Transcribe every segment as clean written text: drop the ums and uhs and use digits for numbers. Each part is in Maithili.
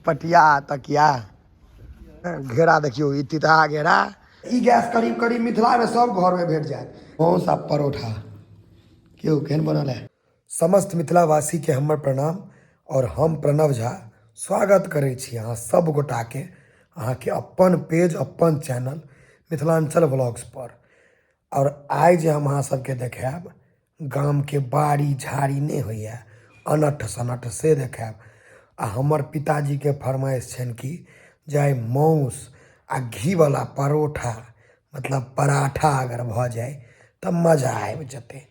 पटिया तकिया घेरा देखियो इतिहा घेरा ई गैस करीब करीब मिथिला में सब घर में भेट जाए। मांस आ परोठा क्यों केहन बनल है। समस्त मिथिलावासी के हमर प्रणाम और हम प्रणव झा स्वागत करै छी अहाँ सब गोटा के अहाँ के अपन पेज अपन चैनल मिथिलांचल व्लॉग्स पर। और आइ जे हम अहाँ सबके देखाब गाम के बाड़ी झाड़ी नहीं होइए अनठ सनठ से देखाब। आ हमर पिताजी के फरमाइश छन कि जाय मांस आ घी वाला परोठा मतलब पराठा अगर भ जाए तब मजा आबि जेतै।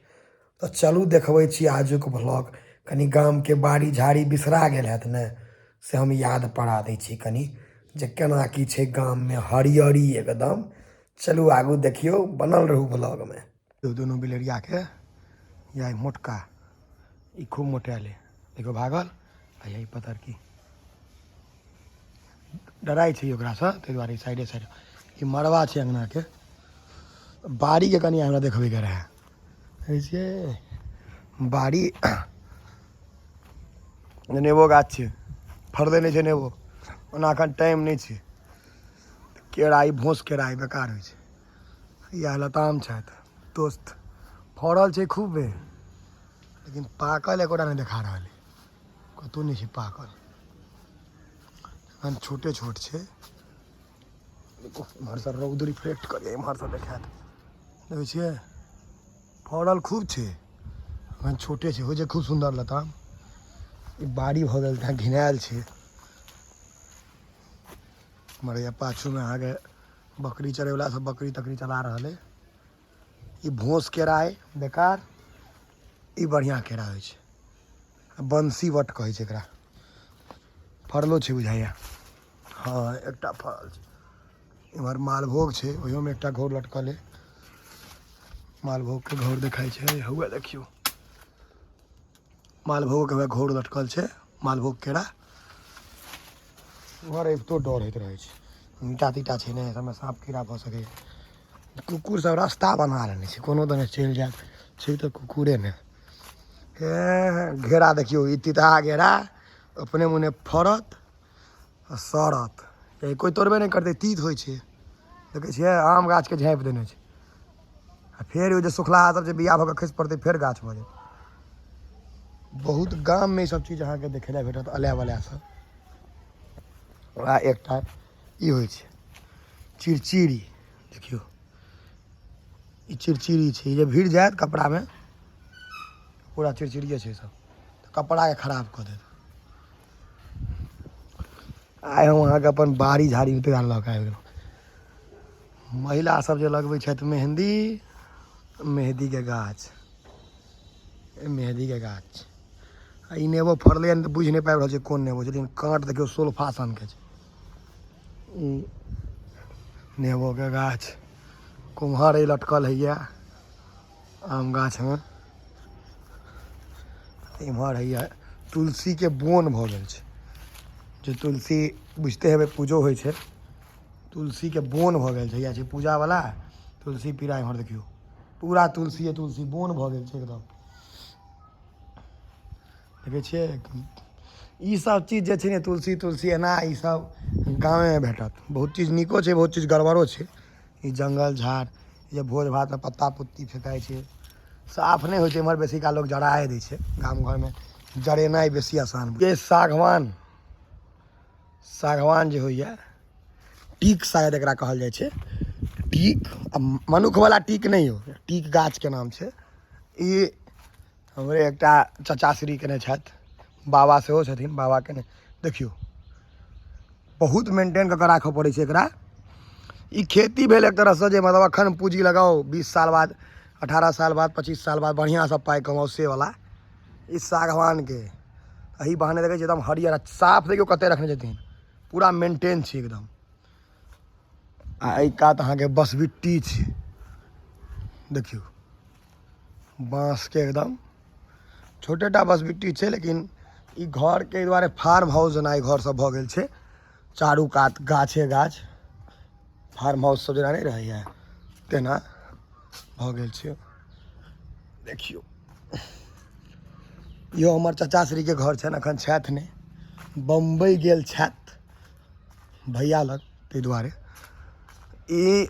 तो चलू देखबै छी आजुक व्लॉग। कनी गाम के बाड़ी झाड़ी बिसरा गेल हैत ने से हम याद पड़ा दै छी कनी जे केना की छै गाम में हरियरी एकदम। चलू आगू देखियो बनल रहू व्लॉग में। दोनों बिलरिया के या मोटका ई खूब मोटाले देखो भागल आ यही पतर की डराई छै ओकरा से ताहि दुआरे साइडे साइड ई मरवा छै अंगना के बाड़ी के कनी हमरा देखबे के रहे छै बाड़ी नेबो गाछ छै फरदे नहीं छै नेबो ओना एखन टाइम नहीं छै। केराई भोंस केराई बेकार होइ छै या लताम छथि दोस्त फड़ल छै खूबे लेकिन पाकल एकोटा नहीं देखा रहा है कतौ नहीं छै पाकल एखन छोटे छोट छै। इम्हर से रौद रिफ्लेक्ट करिए इम्हर से देखात देखै छियै फड़ल खूब छै एखन छोटे छै हो जे खूब सुंदर लताम। ई बाड़ी भ गेल त घिनायल छै मरे पाछू में आगे बकरी चरे वाला सब बकरी तकरी चला रहा है। ई भोंस केराई बेकार ई बढ़िया केरा होइ छै बंसी वट कहै छै एकरा फरलो छै बुझाइया। हाँ एकटा फरल छै इम्हर मालभोग छै ओहियो में एकटा घौर लटकल है मालभोग के घौर देखाई छै हुए देखियो मालभोग के घौर लटकल छै मालभोग केरा घर अबितो डर होइत रहे छै ईटा तीटा छै ने समय साँप कीड़ा भऽ सकै कुकुर सब रास्ता बना लेने छै कोनो दने चलि जायत छै तऽ कुकुरे ने घेरा देखियो इतिहा घेरा अपने मुने फरत आ सड़त कोई तोड़बे नहीं करते तीत होइ छै देखे छियै आम गाछ के झाँपि देने छै आ फेर ओ जे सुखलाहा सब जे बिया भऽ के खसि पड़तै फेर गाछ भऽ जायत। बहुत गाम में ई सब चीज अहाँ के देखे ला भेटत अलाय वलाय सब। एकटा ई होइ छै चिड़चिड़ी देखियो ई चिड़चिड़ी छै जे भीड़ जायत कपड़ा में पूरा चिड़चिड़िए छै सब तो कपड़ा के खराब कऽ देत। आइ हम अहाँ के अपन बाड़ी झाड़ी तैयार लऽ के आबि गेलहुँ। महिला सब जे लगबै छथि मेहंदी मेहंदी के गाछ मेहंदी के गाछ आ ई नेबो फड़लै तऽ बुझि नहीं पाबि रहल छै कोन नेबो छै लेकिन काँट देखियो सोल्फा सन के छै। नेबो के गाछ कुम्हर लटकल है आम गाछ में इम्हर है तुलसी के बोन भ गेल छै जो तुलसी बुझते हेबै पूजो होइ छै तुलसी के बोन भ गेल छै या छै पूजा वाला तुलसी पीरा इम्हर देखियो पूरा तुलसी तुलसी बोन भ गेल छै एकदम देखे छियै। ई सब चीज जे छै ने तुलसी तुलसी एना ई सब गाँव में भेटत बहुत चीज निको छै बहुत चीज गड़बड़ो छै। ई जंगल झाड़ ये भोज भात में पत्ता पुत्ती फेंकाई छै साफ नहीं होइ छै इम्हर बेसी का लोग जराए दै छै गाम घर में जरेनाइ बेसी आसान। ये सागवान सागवान जे होइए टीक शायद एकरा कहल जाइ छै टीक मनुख वाला टीक नहीं हो टीक गाछ के नाम छै। ई हमरे एकटा चचाश्री केने छथि बाबा सेहो छथिन बाबा के देखियो बहुत मेंटेन कऽ के राखऽ पड़ै छै एकरा। ई खेती भेल एक तरह से जे मतलब अखन पूंजी लगाओ 20 साल बाद 18 साल बाद 25 साल बाद बढ़िया से पाई कमाओ से वाला ई सागवान के एही बहाने देखे एकदम हरियर साफ देखियो कते रखने छथिन पूरा मेंटेन छै एकदम। आ एहि कात अहाँ के बसबिट्टी छै देखियो बाँस के एकदम छोटेटा बसबिट्टी छै लेकिन ई घर के द्वारे फार्म हाउस जेना ई घर सब भऽ गेल छै चारू कात गाछे गाछ फार्म हाउस सब जेना नहीं रहैया तेना भऽ गेल छै देखियो। इहो हमर चचाश्री के घर छनि अखन छथि नहीं बम्बई गेल छथि भैया लग, ताहि दुआरे ई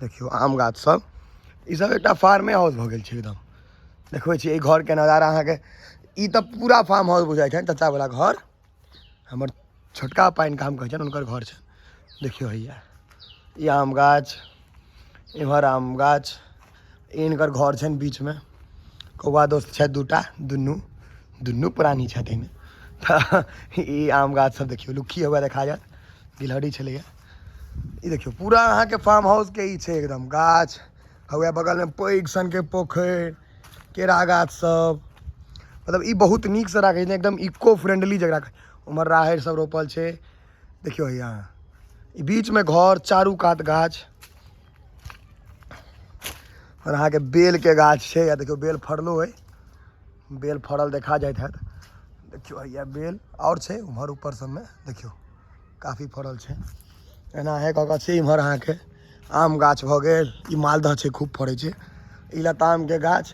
देखियौ आम गाछ सब, ई सब एकटा फार्मे हाउस भऽ गेल छै एकदम। देखबै छी एहि घरके नजारा अहाँके, ई तऽ पूरा फार्म हाउस बुझाइ छनि चाचावला घर। हमर छोटका पानि काम कहै छनि हुनकर घर छनि। देखियौ हैया ई आम गाछ, एम्हर आम गाछ, हिनकर घर छनि बीचमे। कौआ दोस्त छथि दूटा, दुनू प्राणी छथिन। तऽ ई आम गाछ सब देखियौ, लुक्खी हुआ देखा जायत, गिलहरी छलैया। ई देखियौ पूरा अहाँके फार्म हाउसके ई छै एकदम गाछ हुए, बगलमे पैघ सनके पोखरि, केरा गाछ सब, मतलब ई बहुत नीकसँ राखै छै एकदम इको फ्रेंडली जकरा। उम्हर राहरि सब रोपल छै, देखियौ यहाँ ई बीचमे घर, चारू कात गाछ, और अहाँके बेलके गाछ छै। या देखियौ बेल फड़लो अइ, बेल फड़ल देखा जाइत हैत। देखियौ हैया बेल आओर छै उम्हर ऊपर सबमे, देखियौ काफ़ी फड़ल छै। एनाहे कऽ कऽ छै इम्हर अहाँके आम गाछ भऽ गेल, ई मालदह छै खूब फड़ै छै, ई लतामके गाछ।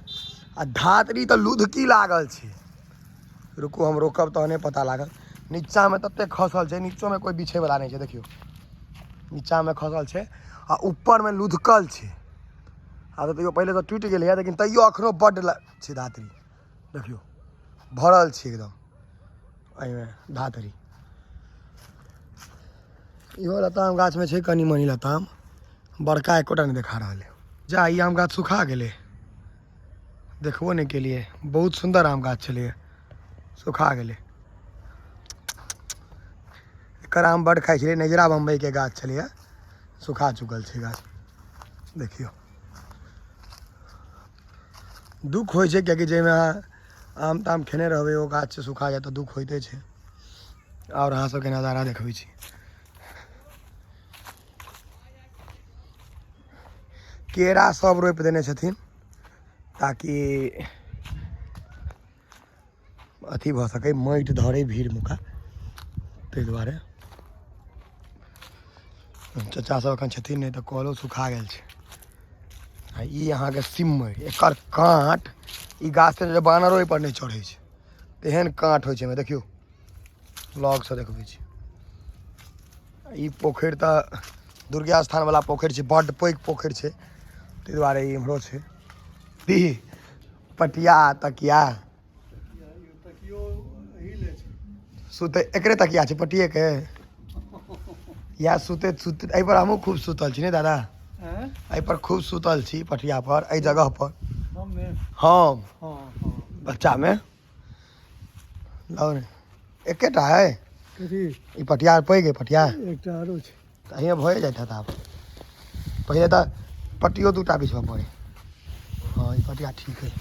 आ धातरी तऽ लुधकी लागल छै, रुकू हम रोकब तहने पता लागल। नीचाँमे ततेक खसल छै, नीचोमे कोइ बिछैवला नहि छै, देखियौ नीचाँमे खसल छै आ ऊपरमे लुधकल छै। आ तऽ तैयो पहिले तऽ टूटि गेलै, लेकिन तैयो एखनो बड्ड छै धातरी, देखियौ भरल छै एकदम एहिमे धातरी। इहो लताम गाछमे छै कनि मनि लताम, बड़का एकोटा नहीं देखा रहा है। जा ई आम गाछ सुखा गेलै, देखबो नहीं केलिए, बहुत सुंदर आम गाछ छलै, सुखा गेलै। एकर आम बड़ खाइ छलै, नजरा बम्बईके गाछ छलै, सुखा चुकल छै गाछ। देखियौ दुख होइ छै, किएकि जाहिमे आम ताम खेने रहबै ओ गाछ सुखा जाए तऽ दुख होइते छै। और अहाँ सबके नजारा देखबै छी, केरा सब रोपि देने छथिन ताकि अथी भऽ सकै, माटि धरै भीड़ मुका, ताहि दुआरे। चाचा सब एखन छथिन नहि तऽ कलो सुखा गेल छै। आ ई अहाँके सिम्मरि, एकर काँट, ई गाछ जे बानरो एहिपर नहि चढ़ै छै, तेहन काँट होइ छै एहिमे, देखियौ लगसँ देखबै छी। ई पोखरि तऽ दुर्गा स्थानवला पोखरि छै, बड्ड पैघ पोखरि छै, ताहि दुआरे ई इम्हरो छै। दी पटिया तकिया सुते एकरे तकिया छै पटियेके, या सुतैत सुतैत एहिपर हमहूँ खूब सुतल छी ने दादा, एहिपर खूब सुतल छी पटिया पर, एहि जगह पर हम बच्चामे। लौ ने एकेटा है ई पटिया, पैघ अइ पटिया एकटा आरो छै, तऽ અહીંયા भए जाइत हैत आब। पहिले तऽ पट्टियो दूटा बिछबऽ पड़ै। हाँ ई पटिया ठीक है,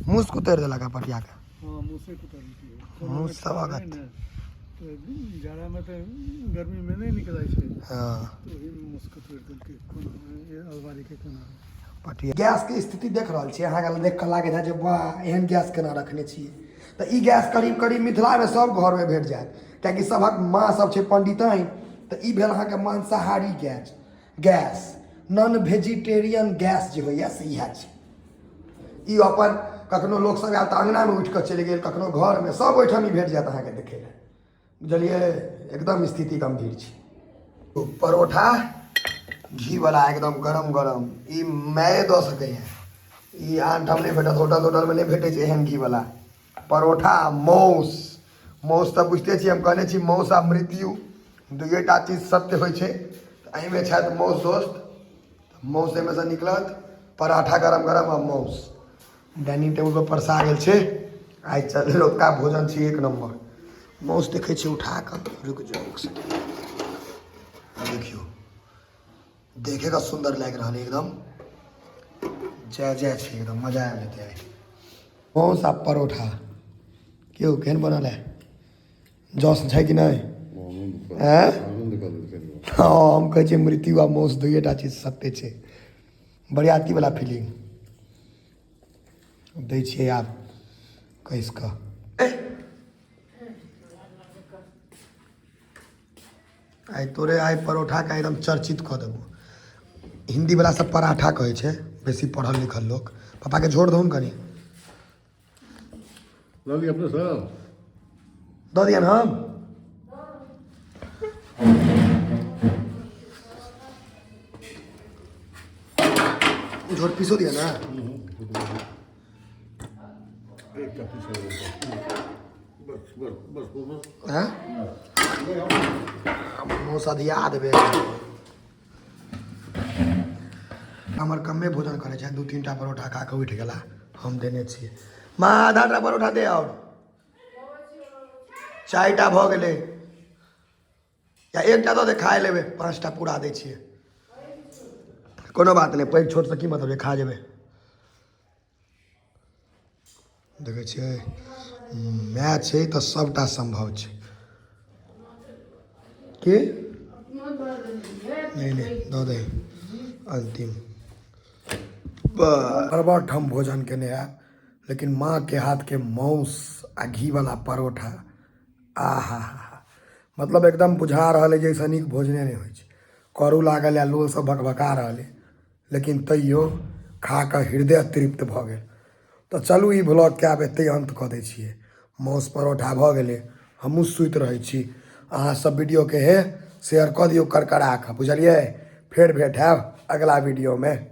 मूस कुतरि देलक है पटियाके, मूस सब अगत जाड़ा में तो गर्मी में नहीं निकलै छै। हाँ पटिया। गैस के स्थिति देख रहल छियै अहाँके, देख कऽ लागैत है जे वाह एहन गैस केना रखने छियै। तऽ ई गैस करीब करीब मिथिलामे सब घरमे भेट जायत, किएकि सभक माँ सब छै पंडिताइन। तऽ ई भेल अहाँके मांसाहारी गैस, नॉन वेजिटेरियन गैस जे होइए से इएह छै। ई अपन कखनो लोक सब आयल तऽ अङ्गनामे उठि कऽ चलि गेल, कखनो घरमे, सब ओहिठाम ई भेट जायत अहाँके देखै लए, बुझलिए एकदम स्थिति गंभीर छै। परोठा घी वाला एकदम गरम गरम, ई माय दऽ सकैए, ई आन ठाम नहीं भेटत, होटल तोटलमे नहीं भेटै छै एहन घी वाला परोठा। मौस तऽ बुझिते छी, हम कहने छी मौस आ मृत्यु दुइएटा चीज सत्य होइ छै, एहिमे छथि मौस दोस्त, मौस एहिमे से निकलत, पराठा गरम गरम आ मौस डाइनिंग टेबुल पर परसा गेल छै। आइ रौतका भोजन छै एक नम्बर। मौस देखै छियै उठा कऽ, रुकि जाउ एक सेकेंड, देखियौ देखेगा सुंदर लागि रहल है एकदम, जय जय छै एकदम, मजा आबि जेतै आइ। मौस आ परोठा केओ केहन बनल है, जस छै कि नहीं? हाँ हम कहै छियै मृत्यु आ मौस दुइएटा चीज सत्य छै, बरियाती वाला फीलिंग दै छियै आब कस कऽ। आइ परोठाके एकदम चर्चित कऽ देबो। हिंदी वाला सब पराठा कहै छै, बेसी पढ़ल लिखल लोक। पापाके झोर दहुन कनि, दऽ दियनि हम। कुछ और पीसो दिया ना। हैं मौसा दिया देबे हमर कमे भोजन करे छै 2-3 टा परोठा खा के उठ गेला हम देने छियै माँ आधा टा परोठा दे और 4 टा भऽ गेलै या 1 टा दऽ दे खा लेबै 5 टा पूरा दै छियै कोनो बात नहीं पैघ छोट से की मतलब खा जेबै देखै छियै माय छै तऽ सबटा संभव छै की नहीं दऽ दे अंतिम बराबर ठम भोजन केने है लेकिन माँ के हाथ के मांस आ घी वाला परोठा आहा मतलब एकदम बुझा रहा है जैसे नीक भोजने नहीं होइ छै करू लागल या लोल सब भकभका रहा है लेकिन तैयो खा कऽ हृदय तृप्त भऽ गेल तो चलू ई ब्लॉग के आब एते अंत कऽ दै छियै मांस परोठा भऽ गेलै हमहूँ सुति रहै छी अहाँ सब वीडियो के हे शेयर कऽ दियौ करकरा कऽ बुझलियै फेर भेट हैब अगला वीडियो में।